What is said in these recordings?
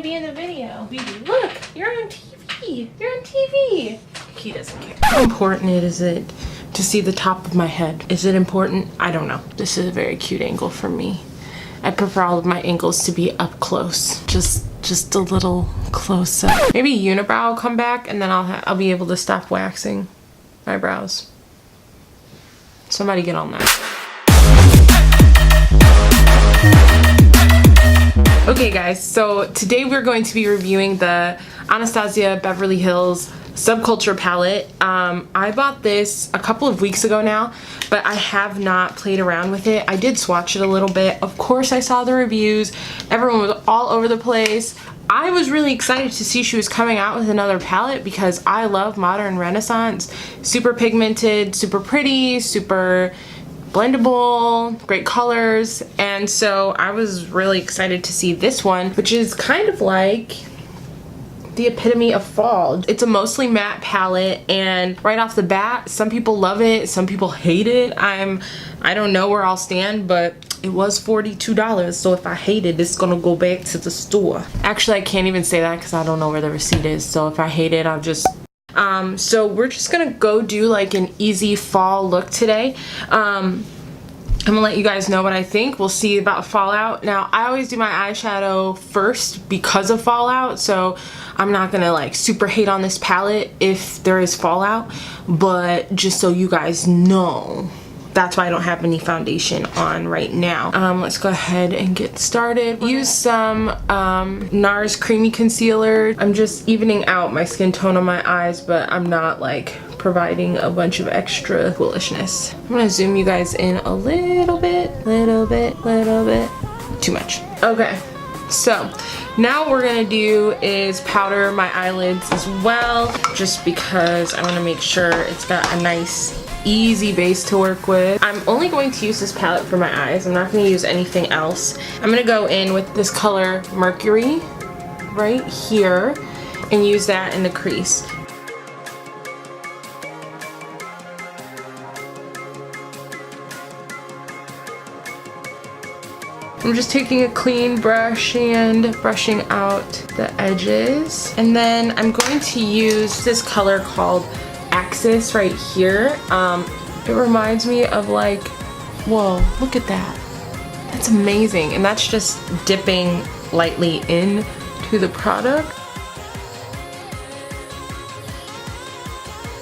be in the video. Look, you're on TV. You're on TV. He doesn't care. How important is it to see the top of my head? Is it important? I don't know. This is a very cute angle for me. I prefer all of my angles to be up close. Just a little close up. Maybe unibrow will come back and then I'll be able to stop waxing my brows. Somebody get on that. Okay guys, so today we're going to be reviewing the Anastasia Beverly Hills Subculture palette. I bought this a couple of weeks ago now, but I have not played around with it. I did swatch it a little bit. Of course I saw the reviews. Everyone was all over the place. I was really excited to see she was coming out with another palette because I love modern renaissance. Super pigmented, super pretty, super blendable, great colors, and so I was really excited to see this one, which is kind of like the epitome of fall. It's a mostly matte palette, and right off the bat, some people love it, some people hate it. I don't know where I'll stand, but it was $42, so if I hate it, it's gonna go back to the store. Actually, I can't even say that because I don't know where the receipt is, so if I hate it, I'll just so we're just gonna go do like an easy fall look today. I'm gonna let you guys know what I think. We'll see about fallout. Now, I always do my eyeshadow first because of fallout, so I'm not gonna like super hate on this palette if there is fallout, but just so you guys know, that's why I don't have any foundation on right now. Let's go ahead and get started. Use some NARS Creamy Concealer. I'm just evening out my skin tone on my eyes, but I'm not like providing a bunch of extra foolishness. I'm gonna zoom you guys in a little bit. Too much. Okay, so now what we're gonna do is powder my eyelids as well, just because I wanna make sure it's got a nice easy base to work with. I'm only going to use this palette for my eyes. I'm not going to use anything else. I'm going to go in with this color Mercury right here and use that in the crease. I'm just taking a clean brush and brushing out the edges. And then I'm going to use this color called Axis right here. It reminds me of like, whoa, look at that. That's amazing. And that's just dipping lightly into the product.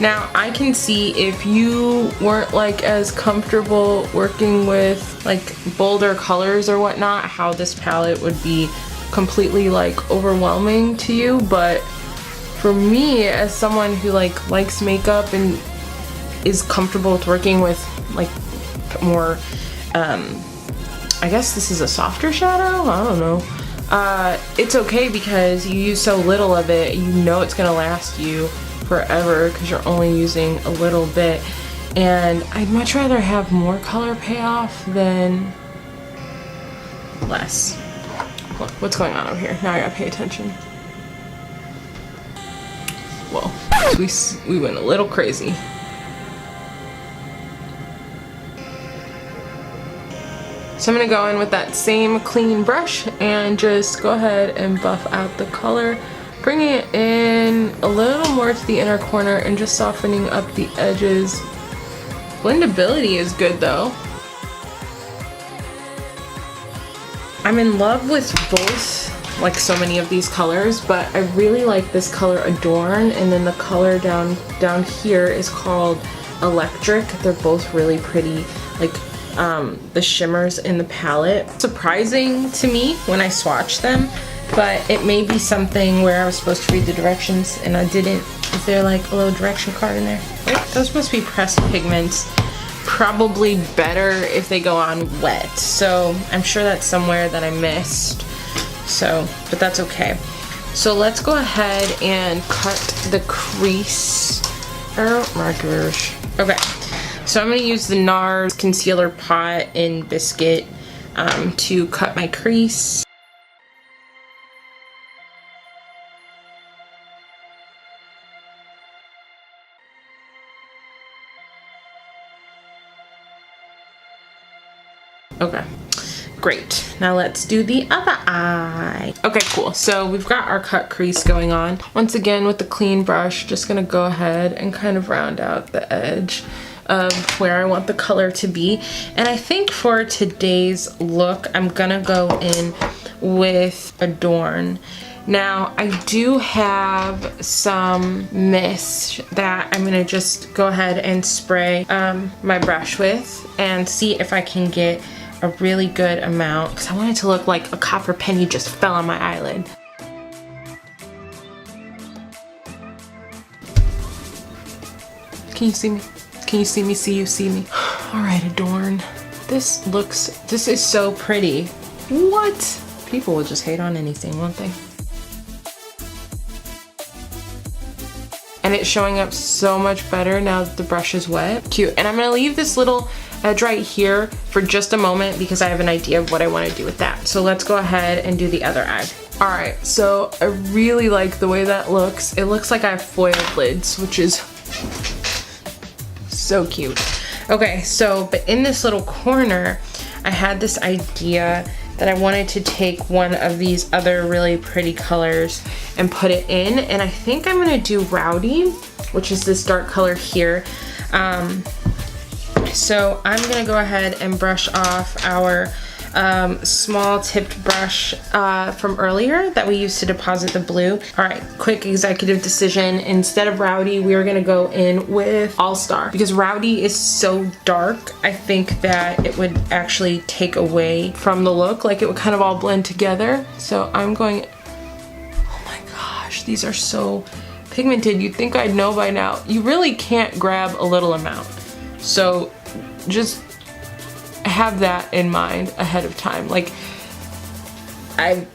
Now I can see if you weren't like as comfortable working with like bolder colors or whatnot, how this palette would be completely like overwhelming to you, but for me, as someone who like likes makeup and is comfortable with working with like more, I guess this is a softer shadow? I don't know. It's okay because you use so little of it, you know it's gonna last you forever because you're only using a little bit. And I'd much rather have more color payoff than less. Look, what's going on over here? Now I gotta pay attention. Whoa, we went a little crazy. So I'm gonna go in with that same clean brush and just go ahead and buff out the color, bringing it in a little more to the inner corner and just softening up the edges. Blendability is good though. I'm in love with both, like so many of these colors, but I really like this color Adorn, and then the color down here is called Electric. They're both really pretty, like the shimmers in the palette. Surprising to me when I swatched them, but it may be something where I was supposed to read the directions and I didn't. Is there like a little direction card in there? Oh, those must be pressed pigments. Probably better if they go on wet, so I'm sure that's somewhere that I missed. So, but that's okay. So let's go ahead and cut the crease. Markers. Okay, so I'm gonna use the NARS Concealer Pot in Biscuit to cut my crease. Okay, Great. Now let's do the other eye. Okay, cool. So we've got our cut crease going on. Once again, with the clean brush, just gonna go ahead and kind of round out the edge of where I want the color to be. And I think for today's look, I'm gonna go in with Adorn. Now, I do have some mist that I'm gonna just go ahead and spray my brush with and see if I can get a really good amount, because I want it to look like a copper penny just fell on my eyelid. Can you see me? Can you see me? See you see me? All right, Adorn. This is so pretty. What? People will just hate on anything, won't they? And it's showing up so much better now that the brush is wet. Cute. And I'm gonna leave this little edge right here for just a moment because I have an idea of what I want to do with that. So let's go ahead and do the other eye. All right, so I really like the way that looks. It looks like I have foiled lids, which is so cute. Okay, so, but in this little corner, I had this idea that I wanted to take one of these other really pretty colors and put it in. And I think I'm gonna do Rowdy, which is this dark color here. So I'm gonna go ahead and brush off our small tipped brush from earlier that we used to deposit the blue. All right, quick executive decision. Instead of Rowdy, we are gonna go in with All Star because Rowdy is so dark. I think that it would actually take away from the look, like it would kind of all blend together. So I'm going, oh my gosh, these are so pigmented. You'd think I'd know by now. You really can't grab a little amount. So just have that in mind ahead of time. Like, I'm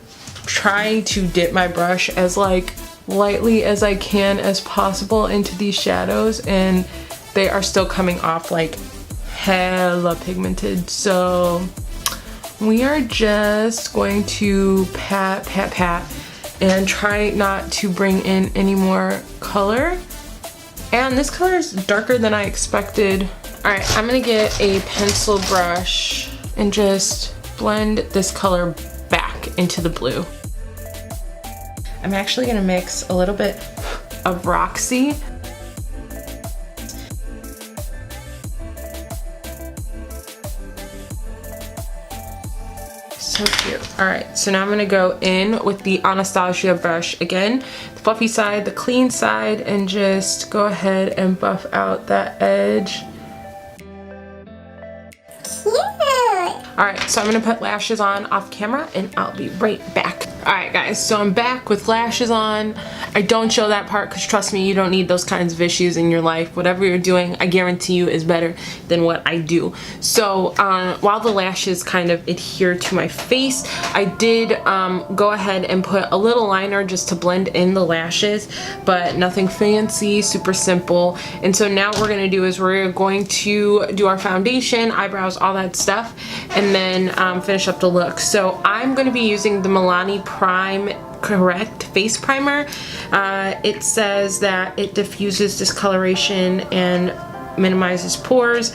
trying to dip my brush as like lightly as I can as possible into these shadows, and they are still coming off like hella pigmented. So we are just going to pat, pat, pat, and try not to bring in any more color. And this color is darker than I expected. All right, I'm gonna get a pencil brush and just blend this color back into the blue. I'm actually gonna mix a little bit of Roxy. So cute. All right, so now I'm gonna go in with the Anastasia brush again, the fluffy side, the clean side, and just go ahead and buff out that edge. All right, so I'm gonna put lashes on off camera and I'll be right back. All right guys, so I'm back with lashes on. I don't show that part because trust me, you don't need those kinds of issues in your life. Whatever you're doing, I guarantee you is better than what I do. So while the lashes kind of adhere to my face, I did go ahead and put a little liner just to blend in the lashes, but nothing fancy, super simple. And so now what we're gonna do is we're going to do our foundation, eyebrows, all that stuff, and then finish up the look. So I'm gonna be using the Milani Prime Correct Face Primer. It says that it diffuses discoloration and minimizes pores.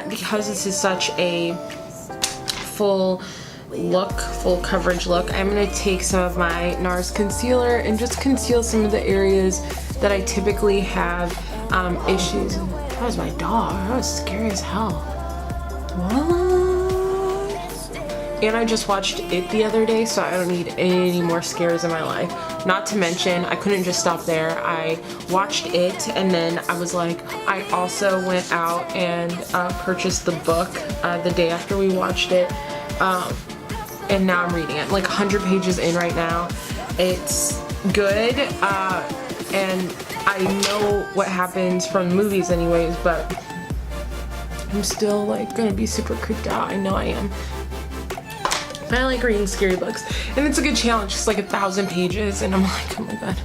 Because this is such a full coverage look, I'm going to take some of my NARS concealer and just conceal some of the areas that I typically have issues. That was my dog. That was scary as hell. What? And I just watched It the other day, so I don't need any more scares in my life. Not to mention, I couldn't just stop there. I watched It, and then I was like, I also went out and purchased the book the day after we watched it. And now I'm reading it. Like 100 pages in right now. It's good, and I know what happens from the movies anyways, but I'm still like gonna be super creeped out. I know I am. But I like reading scary books, and it's a good challenge. It's like 1,000 pages, and I'm like, oh my god,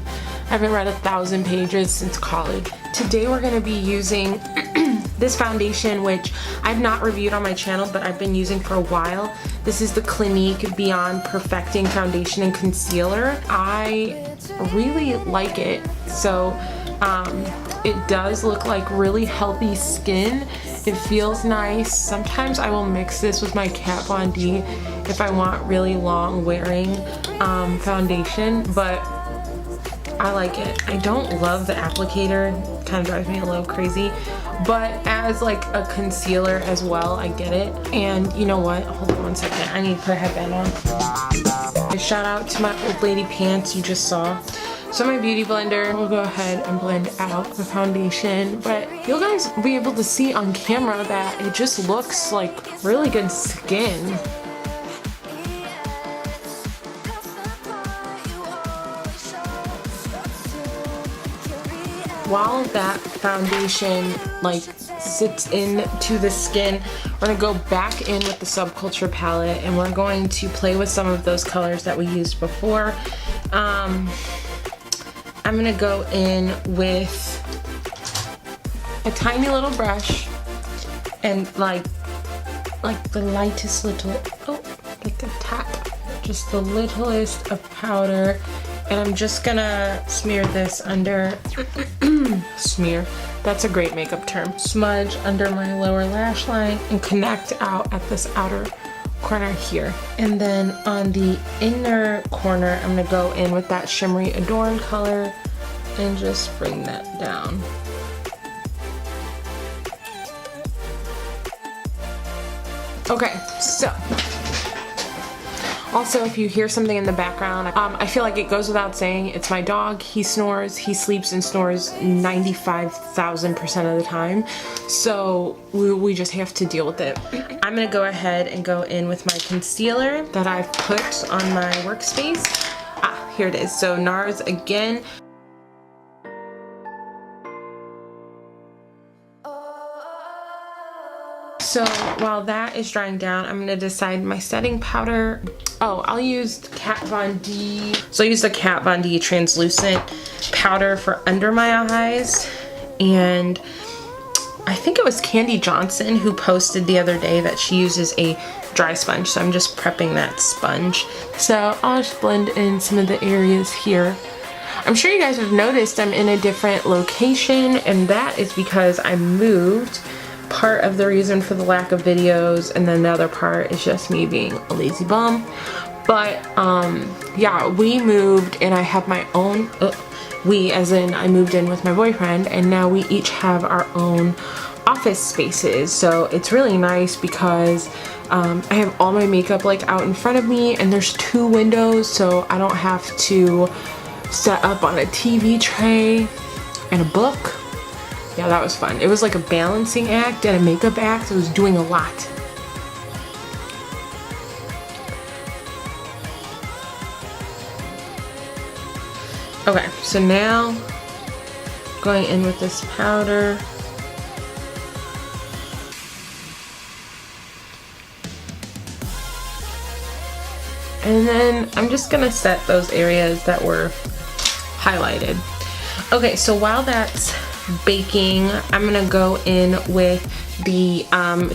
I haven't read 1,000 pages since college. Today we're gonna be using this foundation, which I've not reviewed on my channel, but I've been using for a while. This is the Clinique Beyond Perfecting Foundation and Concealer. I really like it. So it does look like really healthy skin. It feels nice. Sometimes I will mix this with my Kat Von D if I want really long wearing foundation, but I like it. I don't love the applicator, it kind of drives me a little crazy, but as like a concealer as well, I get it. And you know what, hold on one second, I need to put a headband on. Shout out to my old lady pants you just saw. So my beauty blender will go ahead and blend out the foundation, but you'll guys be able to see on camera that it just looks like really good skin. While that foundation like sits into the skin, we're gonna go back in with the Subculture palette and we're going to play with some of those colors that we used before. I'm gonna go in with a tiny little brush and like the lightest little, oh, like a tap, just the littlest of powder. And I'm just gonna smear this under, smear, that's a great makeup term. Smudge under my lower lash line and connect out at this outer corner here. And then on the inner corner, I'm gonna go in with that shimmery Adorn color and just bring that down. Okay, so. Also, if you hear something in the background, I feel like it goes without saying, it's my dog. He snores, he sleeps and snores 95,000% of the time. So we just have to deal with it. I'm gonna go ahead and go in with my concealer that I've put on my workspace. Ah, here it is. So NARS again. So while that is drying down, I'm gonna decide my setting powder. Oh, I'll use Kat Von D. So I use the Kat Von D translucent powder for under my eyes. And I think it was Candy Johnson who posted the other day that she uses a dry sponge. So I'm just prepping that sponge. So I'll just blend in some of the areas here. I'm sure you guys have noticed I'm in a different location, and that is because I moved. Part of the reason for the lack of videos, and then the other part is just me being a lazy bum. But yeah, we moved and I have my own, we as in I moved in with my boyfriend, and now we each have our own office spaces. So it's really nice because I have all my makeup like out in front of me, and there's 2 windows, so I don't have to set up on a TV tray and a book. Yeah, that was fun. It was like a balancing act and a makeup act. It was doing a lot. Okay, so now going in with this powder. And then I'm just gonna set those areas that were highlighted. Okay, so while that's baking, I'm gonna go in with the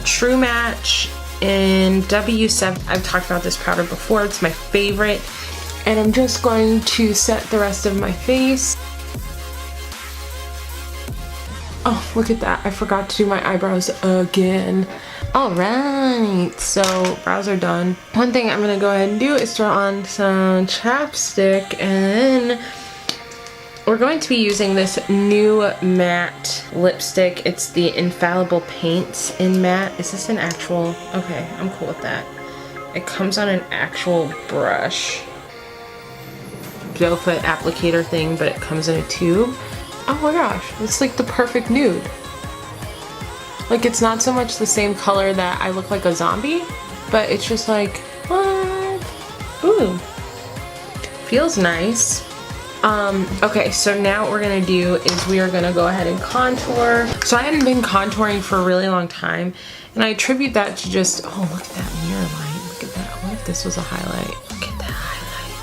True Match in W7. I've talked about this powder before, it's my favorite. And I'm just going to set the rest of my face. Oh, look at that, I forgot to do my eyebrows again. All right, so brows are done. One thing I'm gonna go ahead and do is throw on some chapstick, and then we're going to be using this new matte lipstick. It's the Infallible Paints in matte. Is this an actual? Okay, I'm cool with that. It comes on an actual brush. Doe foot applicator thing, but it comes in a tube. Oh my gosh, it's like the perfect nude. Like, it's not so much the same color that I look like a zombie, but it's just like, what? Ooh, feels nice. Okay, so now what we're gonna do is we are gonna go ahead and contour. So I hadn't been contouring for a really long time, and I attribute that to just, oh, look at that mirror light. Look at that. What if this was a highlight? Look at that highlight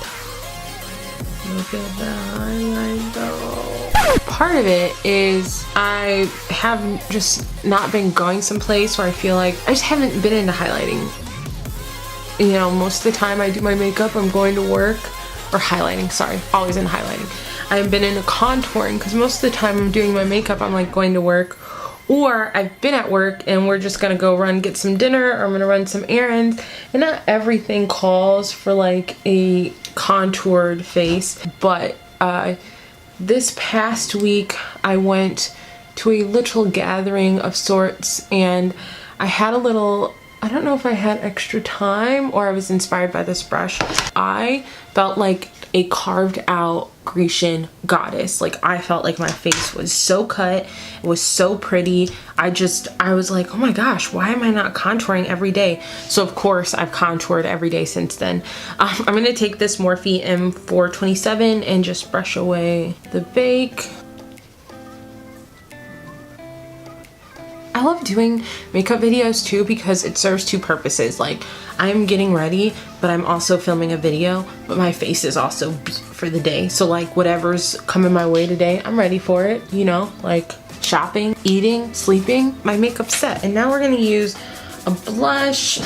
though. Look at that highlight though. Part of it is I have just not been going someplace where I feel like I just haven't been into highlighting. You know, most of the time I do my makeup, I'm going to work, or highlighting, sorry, always in highlighting. I haven't been into contouring because most of the time I'm doing my makeup, I'm like going to work, or I've been at work and we're just gonna go get some dinner, or I'm gonna run some errands, and not everything calls for like a contoured face. But this past week I went to a little gathering of sorts, and I had a little, I don't know if I had extra time or I was inspired by this brush. I felt like a carved out Grecian goddess. Like, I felt like my face was so cut, it was so pretty. I was like, oh my gosh, why am I not contouring every day? So of course I've contoured every day since then. I'm gonna take this Morphe M427 and just brush away the bake. I love doing makeup videos too because it serves two purposes. Like, I'm getting ready, but I'm also filming a video, but my face is also beat for the day. So like, whatever's coming my way today, I'm ready for it, you know, like shopping, eating, sleeping, my makeup's set. And now we're gonna use a blush.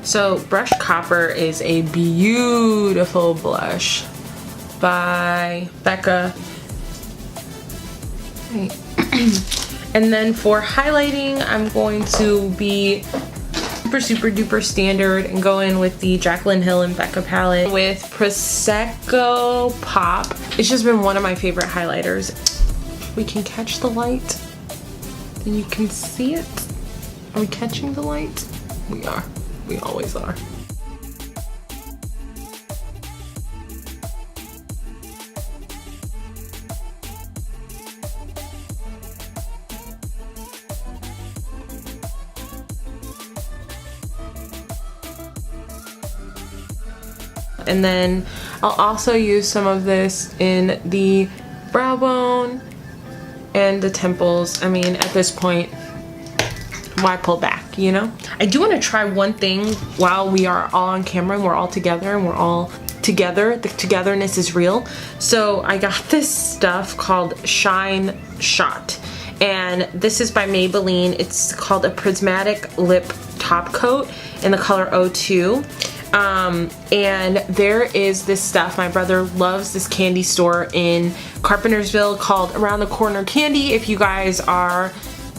So Brush Copper is a beautiful blush by Becca. And then for highlighting, I'm going to be super duper standard and go in with the Jaclyn Hill and Becca palette with Prosecco Pop. It's just been one of my favorite highlighters. We can catch the light, then you can see it. Are we catching the light? We are. We always are. And then I'll also use some of this in the brow bone and the temples. I mean, at this point, why pull back, you know? I do want to try one thing while we are all on camera and we're all together and we're all together. The togetherness is real. So I got this stuff called Shine Shot. And this is by Maybelline. It's called a Prismatic Lip Top Coat in the color 02. And there is this stuff. My brother loves this candy store in Carpentersville called Around the Corner Candy. If you guys are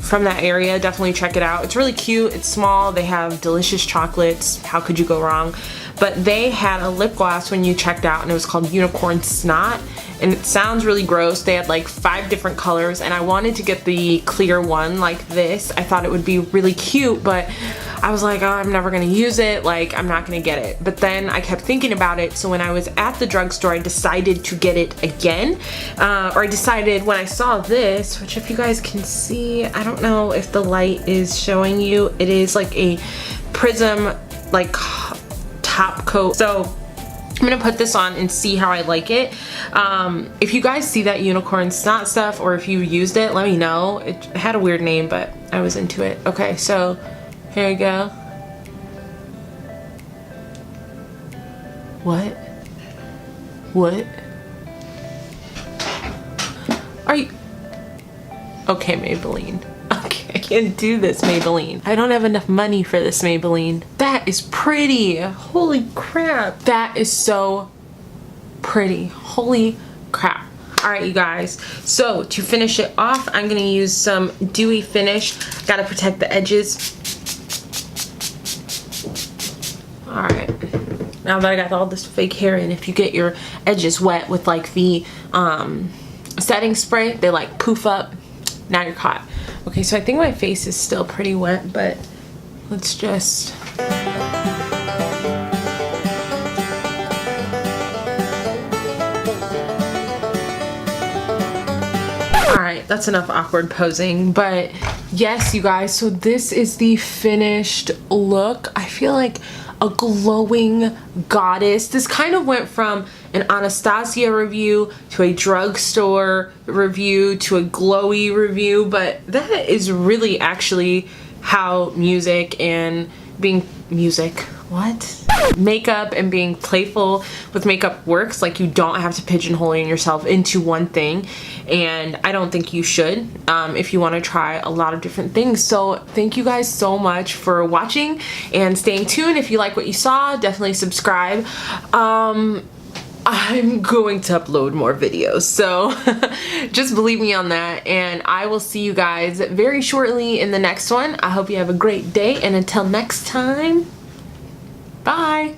from that area, definitely check it out. It's really cute. It's small. They have delicious chocolates. How could you go wrong? But they had a lip gloss when you checked out, and it was called Unicorn Snot. And it sounds really gross. They had like 5 different colors, and I wanted to get the clear one like this. I thought it would be really cute, but I was like, oh, I'm never gonna use it. Like, I'm not gonna get it. But then I kept thinking about it. So when I was at the drugstore, I decided to get it again. Or I decided when I saw this, which if you guys can see, I don't know if the light is showing you. It is like a prism, like top coat. So I'm gonna put this on and see how I like it. If you guys see that Unicorn Snot stuff, or if you used it, let me know. It had a weird name, but I was into it. Okay, so here we go. What? Are you? Okay, Maybelline. Okay, I can't do this, Maybelline. I don't have enough money for this, Maybelline. That is pretty. Holy crap. That is so pretty. Holy crap. All right, you guys. So to finish it off, I'm gonna use some dewy finish. Gotta protect the edges. All right. Now that I got all this fake hair in, if you get your edges wet with like the setting spray, they like poof up. Now you're caught. Okay, so I think my face is still pretty wet, but let's just... Alright, that's enough awkward posing, but yes, you guys, so this is the finished look. I feel like a glowing goddess. This kind of went from an Anastasia review to a drugstore review to a glowy review, but that is really actually how makeup and being playful with makeup works. Like, you don't have to pigeonhole yourself into one thing. and I don't think you should if you want to try a lot of different things. So thank you guys so much for watching and staying tuned. If you like what you saw, definitely subscribe. I'm going to upload more videos, so just believe me on that, and I will see you guys very shortly in the next one. I hope you have a great day, and until next time, bye.